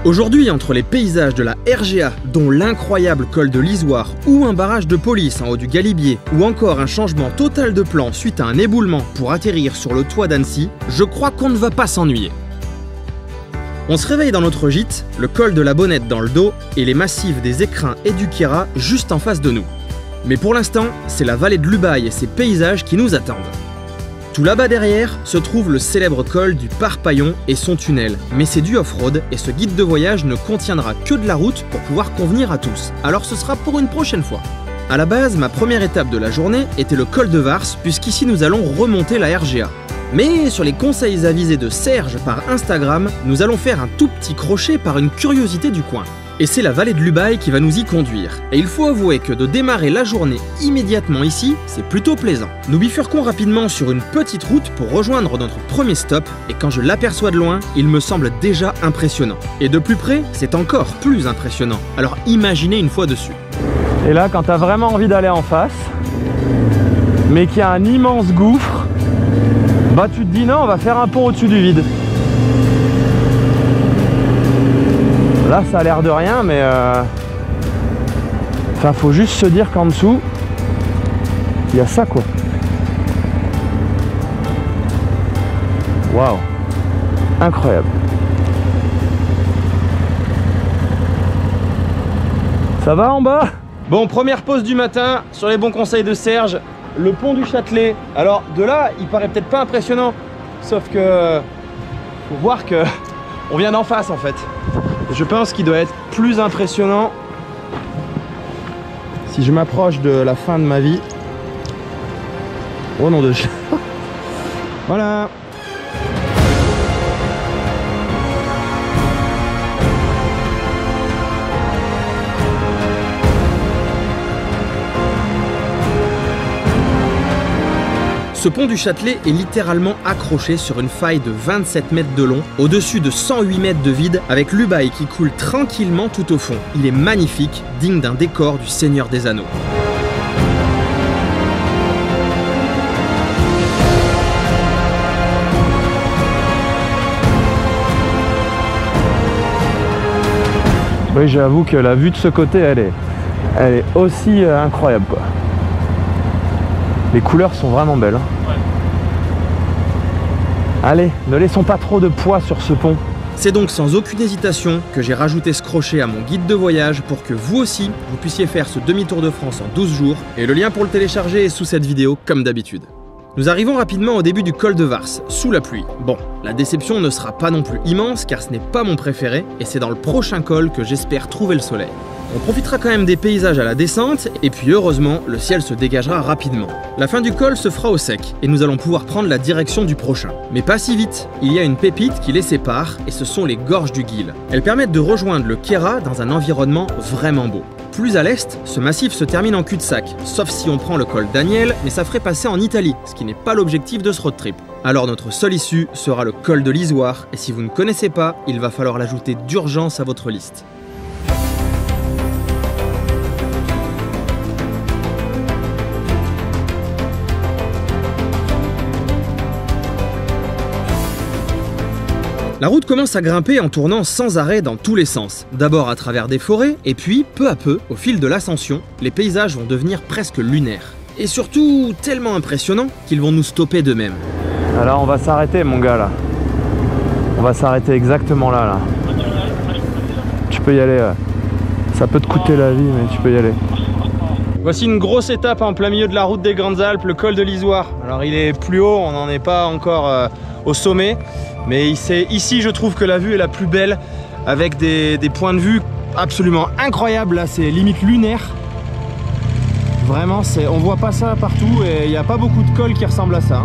Aujourd'hui, entre les paysages de la RGA, dont l'incroyable col de l'Isoire, ou un barrage de police en haut du Galibier, ou encore un changement total de plan suite à un éboulement pour atterrir sur le toit d'Annecy, je crois qu'on ne va pas s'ennuyer. On se réveille dans notre gîte, le col de la Bonnette dans le dos et les massifs des Écrins et du Queyras juste en face de nous. Mais pour l'instant, c'est la vallée de l'Ubaye et ses paysages qui nous attendent. Tout là-bas derrière se trouve le célèbre col du Parpaillon et son tunnel, mais c'est du off-road et ce guide de voyage ne contiendra que de la route pour pouvoir convenir à tous, alors ce sera pour une prochaine fois. À la base, ma première étape de la journée était le col de Vars, puisqu'ici nous allons remonter la RGA. Mais sur les conseils avisés de Serge par Instagram, nous allons faire un tout petit crochet par une curiosité du coin. Et c'est la vallée de l'Ubaye qui va nous y conduire. Et il faut avouer que de démarrer la journée immédiatement ici, c'est plutôt plaisant. Nous bifurquons rapidement sur une petite route pour rejoindre notre premier stop, et quand je l'aperçois de loin, il me semble déjà impressionnant. Et de plus près, c'est encore plus impressionnant. Alors imaginez une fois dessus. Et là, quand t'as vraiment envie d'aller en face, mais qu'il y a un immense gouffre, bah tu te dis non, on va faire un pont au-dessus du vide. Là ça a l'air de rien, mais enfin faut juste se dire qu'en dessous il y a ça quoi. Waouh, incroyable. Ça va en bas? Bon, première pause du matin sur les bons conseils de Serge, le pont du Châtelet. Alors de là il paraît peut-être pas impressionnant, sauf que faut voir que on vient d'en face en fait. Je pense qu'il doit être plus impressionnant si je m'approche de la fin de ma vie. Oh nom de chat. Voilà. Ce pont du Châtelet est littéralement accroché sur une faille de 27 mètres de long, au-dessus de 108 mètres de vide, avec l'Ubaye qui coule tranquillement tout au fond. Il est magnifique, digne d'un décor du Seigneur des Anneaux. Oui, j'avoue que la vue de ce côté, elle est aussi incroyable quoi. Les couleurs sont vraiment belles. Ouais. Allez, ne laissons pas trop de poids sur ce pont. C'est donc sans aucune hésitation que j'ai rajouté ce crochet à mon guide de voyage pour que vous aussi, vous puissiez faire ce demi-tour de France en 12 jours. Et le lien pour le télécharger est sous cette vidéo, comme d'habitude. Nous arrivons rapidement au début du col de Vars, sous la pluie. Bon, la déception ne sera pas non plus immense car ce n'est pas mon préféré et c'est dans le prochain col que j'espère trouver le soleil. On profitera quand même des paysages à la descente et puis heureusement, le ciel se dégagera rapidement. La fin du col se fera au sec et nous allons pouvoir prendre la direction du prochain. Mais pas si vite, il y a une pépite qui les sépare et ce sont les gorges du Guil. Elles permettent de rejoindre le Queyras dans un environnement vraiment beau. Plus à l'est, ce massif se termine en cul-de-sac, sauf si on prend le col Daniel, mais ça ferait passer en Italie, ce qui n'est pas l'objectif de ce road trip. Alors notre seule issue sera le col de l'Isoire, et si vous ne connaissez pas, il va falloir l'ajouter d'urgence à votre liste. La route commence à grimper en tournant sans arrêt dans tous les sens. D'abord à travers des forêts, et puis, peu à peu, au fil de l'ascension, les paysages vont devenir presque lunaires. Et surtout, tellement impressionnants qu'ils vont nous stopper d'eux-mêmes. Alors on va s'arrêter mon gars là. On va s'arrêter exactement là. Tu peux y aller. Ça peut te coûter la vie, mais tu peux y aller. Voici une grosse étape en plein milieu de la route des Grandes Alpes, le col de l'Isoire. Alors il est plus haut, on n'en est pas encore au sommet. Mais c'est ici, je trouve que la vue est la plus belle, avec des points de vue absolument incroyables. Là, c'est limite lunaire. Vraiment, on voit pas ça partout et il n'y a pas beaucoup de cols qui ressemblent à ça.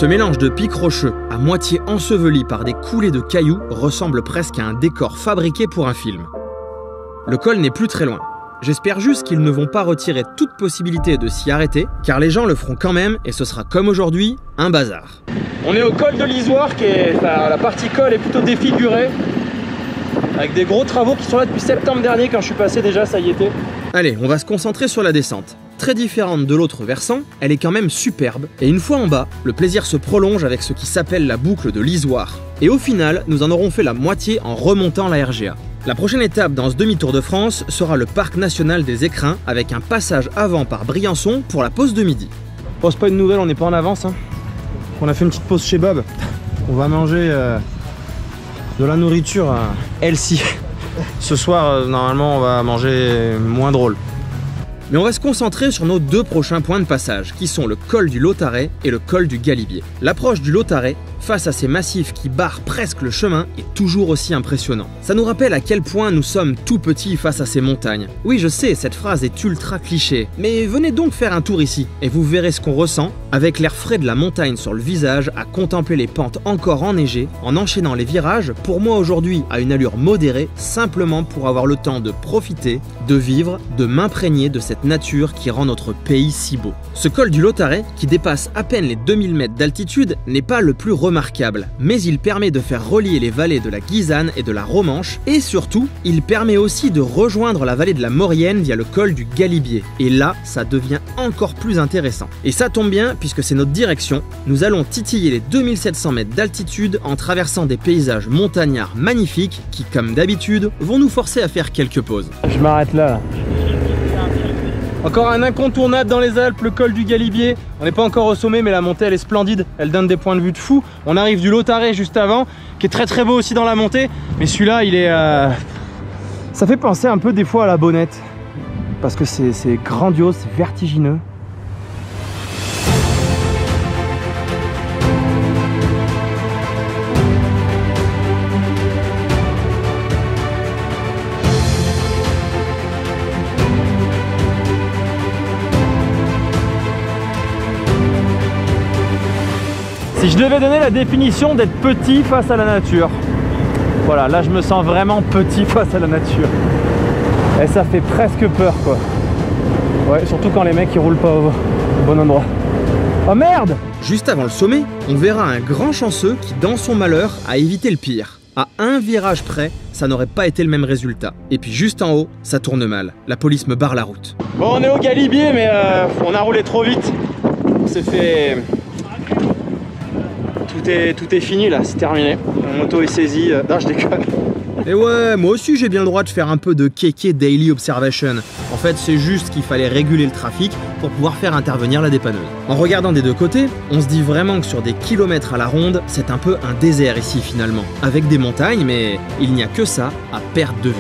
Ce mélange de pics rocheux, à moitié ensevelis par des coulées de cailloux, ressemble presque à un décor fabriqué pour un film. Le col n'est plus très loin. J'espère juste qu'ils ne vont pas retirer toute possibilité de s'y arrêter, car les gens le feront quand même et ce sera comme aujourd'hui, un bazar. On est au col de l'Isoire, la partie col est plutôt défigurée, avec des gros travaux qui sont là depuis septembre dernier. Quand je suis passé déjà, ça y était. Allez, on va se concentrer sur la descente. Très différente de l'autre versant, elle est quand même superbe, et une fois en bas, le plaisir se prolonge avec ce qui s'appelle la boucle de l'Isoire. Et au final, nous en aurons fait la moitié en remontant la RGA. La prochaine étape dans ce demi-tour de France sera le parc national des Écrins, avec un passage avant par Briançon pour la pause de midi. Bon, c'est pas une nouvelle, on n'est pas en avance, hein. On a fait une petite pause chez Bob. On va manger de la nourriture healthy. Ce soir, normalement, on va manger moins drôle. Mais on va se concentrer sur nos deux prochains points de passage, qui sont le col du Lautaret et le col du Galibier. L'approche du Lautaret, face à ces massifs qui barrent presque le chemin, est toujours aussi impressionnant. Ça nous rappelle à quel point nous sommes tout petits face à ces montagnes. Oui, je sais, cette phrase est ultra cliché, mais venez donc faire un tour ici, et vous verrez ce qu'on ressent, avec l'air frais de la montagne sur le visage, à contempler les pentes encore enneigées, en enchaînant les virages, pour moi aujourd'hui à une allure modérée, simplement pour avoir le temps de profiter, de vivre, de m'imprégner de cette nature qui rend notre pays si beau. Ce col du Lautaret, qui dépasse à peine les 2000 mètres d'altitude, n'est pas le plus remarquable, mais il permet de faire relier les vallées de la Guisane et de la Romanche, et surtout, il permet aussi de rejoindre la vallée de la Maurienne via le col du Galibier. Et là, ça devient encore plus intéressant. Et ça tombe bien, puisque c'est notre direction, nous allons titiller les 2700 mètres d'altitude en traversant des paysages montagnards magnifiques qui, comme d'habitude, vont nous forcer à faire quelques pauses. Je m'arrête là. Encore un incontournable dans les Alpes, le col du Galibier. On n'est pas encore au sommet, mais la montée elle est splendide, elle donne des points de vue de fou. On arrive du Lautaret juste avant, qui est très beau aussi dans la montée, mais celui-là il est... Ça fait penser un peu des fois à la Bonnette, parce que c'est grandiose, c'est vertigineux. Si je devais donner la définition d'être petit face à la nature, voilà, là je me sens vraiment petit face à la nature. Et ça fait presque peur quoi. Ouais, surtout quand les mecs ils roulent pas au bon endroit. Oh merde! Juste avant le sommet, on verra un grand chanceux qui, dans son malheur, a évité le pire. À un virage près, ça n'aurait pas été le même résultat. Et puis juste en haut, ça tourne mal. La police me barre la route. Bon, on est au Galibier, mais on a roulé trop vite. On s'est fait... Tout est fini là, c'est terminé. La moto est saisie. Non, je déconne. Et ouais, moi aussi j'ai bien le droit de faire un peu de kéké daily observation. En fait, c'est juste qu'il fallait réguler le trafic pour pouvoir faire intervenir la dépanneuse. En regardant des deux côtés, on se dit vraiment que sur des kilomètres à la ronde, c'est un peu un désert ici finalement. Avec des montagnes, mais il n'y a que ça à perte de vue.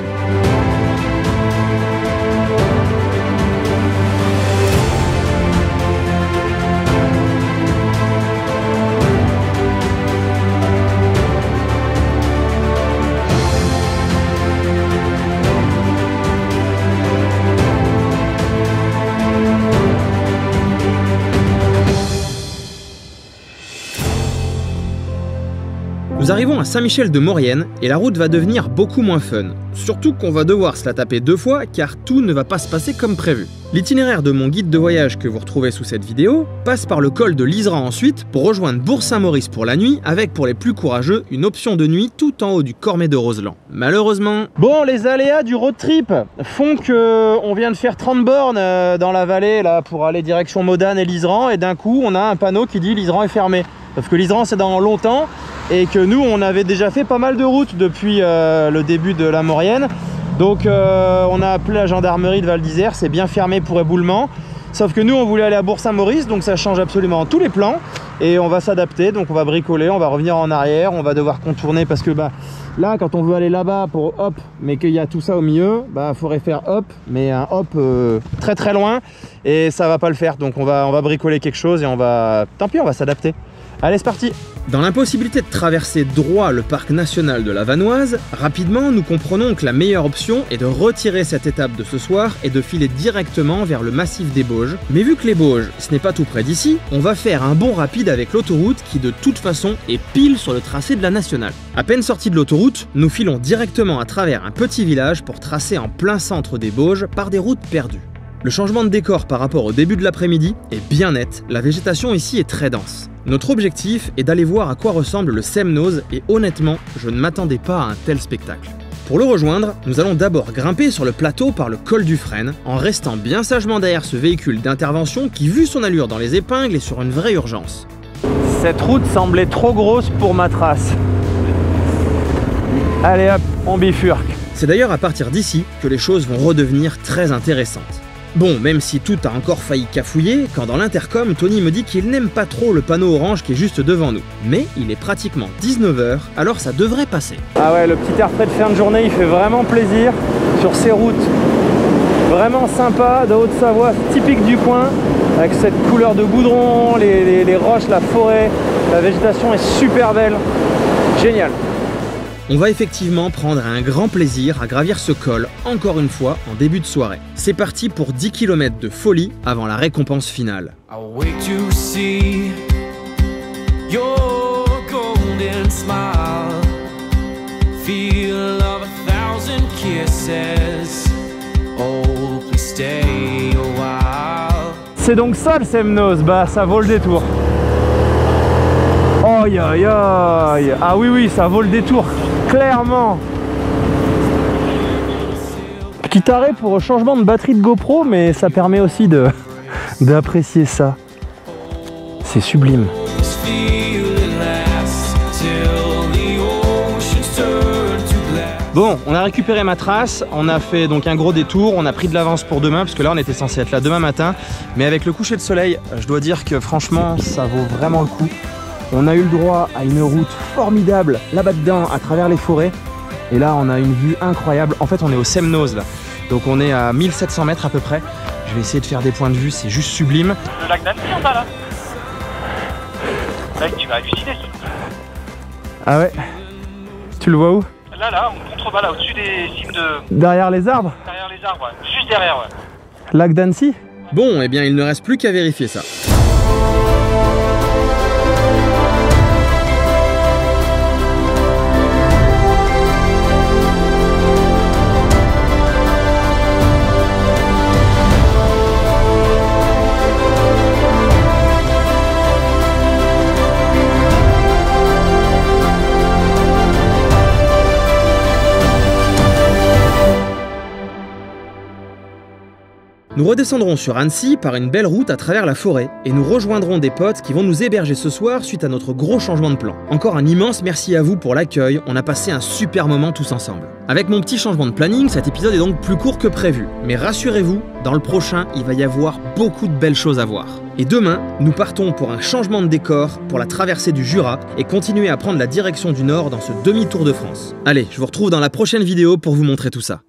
Nous arrivons à Saint-Michel-de-Maurienne et la route va devenir beaucoup moins fun. Surtout qu'on va devoir se la taper deux fois car tout ne va pas se passer comme prévu. L'itinéraire de mon guide de voyage que vous retrouvez sous cette vidéo passe par le col de l'Isran ensuite pour rejoindre Bourg-Saint-Maurice pour la nuit avec pour les plus courageux une option de nuit tout en haut du Cormet de Roseland. Malheureusement... Bon, les aléas du road trip font qu'on vient de faire 30 bornes dans la vallée là pour aller direction Modane et l'Isran et d'un coup on a un panneau qui dit l'Isran est fermé. Sauf que l'Isran c'est dans longtemps et que nous on avait déjà fait pas mal de routes depuis le début de la Maurienne. Donc on a appelé la gendarmerie de Val d'Isère, c'est bien fermé pour éboulement. Sauf que nous on voulait aller à Bourg-Saint-Maurice, donc ça change absolument tous les plans. Et on va s'adapter, donc on va bricoler, on va revenir en arrière, on va devoir contourner parce que là quand on veut aller là-bas pour hop, mais qu'il y a tout ça au milieu, faudrait faire hop, mais un hop très très loin et ça va pas le faire. Donc on va bricoler quelque chose et on va... Tant pis, on va s'adapter. Allez, c'est parti. Dans l'impossibilité de traverser droit le parc national de la Vanoise, rapidement nous comprenons que la meilleure option est de retirer cette étape de ce soir et de filer directement vers le massif des Bauges. Mais vu que les Bauges, ce n'est pas tout près d'ici, on va faire un bond rapide avec l'autoroute qui de toute façon est pile sur le tracé de la nationale. À peine sortis de l'autoroute, nous filons directement à travers un petit village pour tracer en plein centre des Bauges par des routes perdues. Le changement de décor par rapport au début de l'après-midi est bien net, la végétation ici est très dense. Notre objectif est d'aller voir à quoi ressemble le Semnoz et honnêtement, je ne m'attendais pas à un tel spectacle. Pour le rejoindre, nous allons d'abord grimper sur le plateau par le col du Frêne, en restant bien sagement derrière ce véhicule d'intervention qui, vu son allure dans les épingles, est sur une vraie urgence. Cette route semblait trop grosse pour ma trace. Allez hop, on bifurque. C'est d'ailleurs à partir d'ici que les choses vont redevenir très intéressantes. Bon, même si tout a encore failli cafouiller, quand dans l'intercom, Tony me dit qu'il n'aime pas trop le panneau orange qui est juste devant nous. Mais il est pratiquement 19 h, alors ça devrait passer. Ah ouais, le petit air frais de fin de journée, il fait vraiment plaisir sur ces routes. Vraiment sympa, de Haute-Savoie, typique du coin, avec cette couleur de goudron, les roches, la forêt, la végétation est super belle. Génial. On va effectivement prendre un grand plaisir à gravir ce col, encore une fois, en début de soirée. C'est parti pour 10 km de folie avant la récompense finale. C'est donc ça le Semnoz, bah ça vaut le détour. Aïe aïe aïe. Ah oui, ça vaut le détour, clairement. Petit arrêt pour changement de batterie de GoPro, mais ça permet aussi d'apprécier ça. C'est sublime. Bon, on a récupéré ma trace, on a fait donc un gros détour, on a pris de l'avance pour demain, parce que là on était censé être là demain matin, mais avec le coucher de soleil, je dois dire que franchement ça vaut vraiment le coup. On a eu le droit à une route formidable là-bas dedans, à travers les forêts. Et là, on a une vue incroyable. En fait, on est au Semnoz là. Donc on est à 1700 mètres à peu près. Je vais essayer de faire des points de vue, c'est juste sublime. Le lac d'Annecy en bas là. Là, tu vas halluciner. Ah ouais? Tu le vois où? Là, en contrebas, là, au-dessus des cimes de... Derrière les arbres? Derrière les arbres, ouais. Juste derrière, ouais. Lac d'Annecy? Bon, eh bien, il ne reste plus qu'à vérifier ça. Nous redescendrons sur Annecy par une belle route à travers la forêt et nous rejoindrons des potes qui vont nous héberger ce soir suite à notre gros changement de plan. Encore un immense merci à vous pour l'accueil, on a passé un super moment tous ensemble. Avec mon petit changement de planning, cet épisode est donc plus court que prévu. Mais rassurez-vous, dans le prochain, il va y avoir beaucoup de belles choses à voir. Et demain, nous partons pour un changement de décor, pour la traversée du Jura et continuer à prendre la direction du nord dans ce demi-tour de France. Allez, je vous retrouve dans la prochaine vidéo pour vous montrer tout ça.